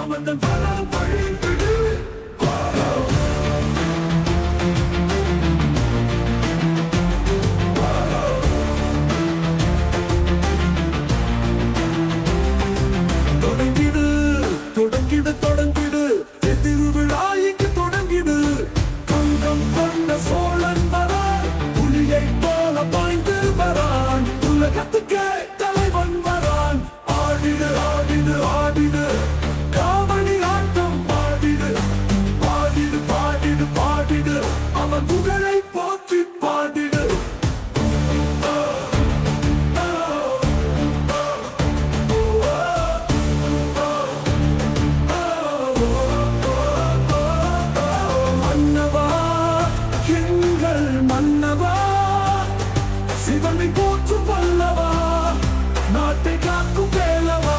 அமர்ந்தன் வரம் வழிவிடு. தொடங்கிடு தொடங்கிடு தொடங்கிடு திருவிழா இங்கு தொடங்கிடு. கங்கம் கொண்ட சோழன் வரான், புலியை போல பாய்ந்து வரான், உலகத்துக்கே தலைவன் வரான். ஆடிடு ஆடிடு ஆடிடு காவடி ஆட்டம் பாடிடு, பாடிடு பாடிடு பாடிடு அவன் புகழை போற்றி பாடிடு. மன்னவா எங்கள் மன்னவா, சிவனை போற்றும் வல்லவா, நாட்டை காக்கும் வேலவா.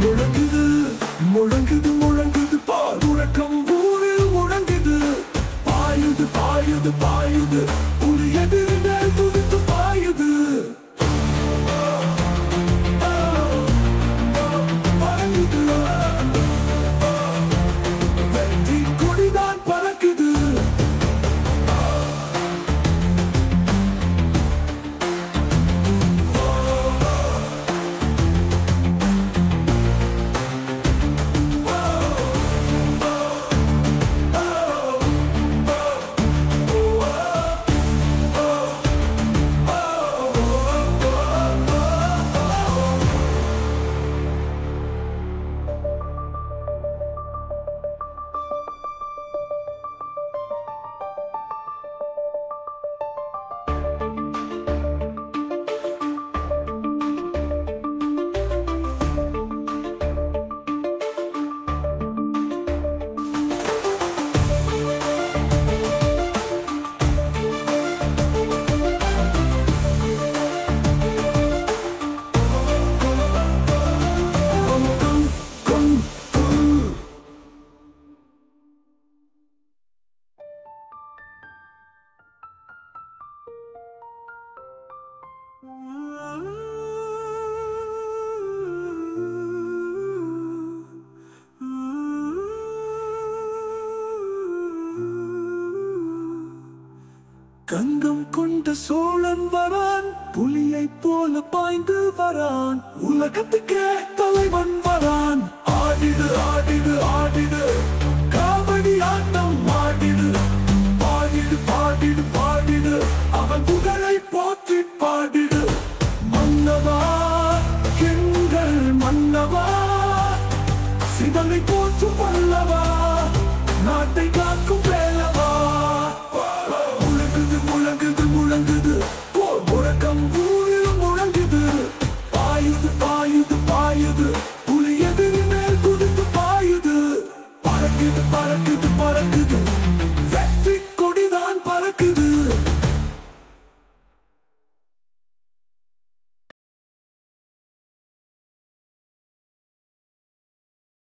முழங்குது முழங்குது முழங்குது பால் முழக்கம் ஊரில் முழங்குது. பாயுது பாயுது பாயுது புலி எதிரில் துடித்து பாயுது. பறக்குது வெற்றி கொடிதான் பறக்குது. கங்கம் கொண்ட சோழன் வரான், புலியை போல பாய்ந்து வரான், உலகத்துக்கே தலைவன் வரான். ஆடிடு ஆடிடு ஆடிடு காவடி ஆட்டம் ஆடிடு, பாடிடு பாடிடு பாடிடு அவன் புகழை போற்றி பாடிடு. மன்னவா எங்கள் மன்னவா, சிவனை போற்றும் வல்லவா, நாட்டை காக்கும்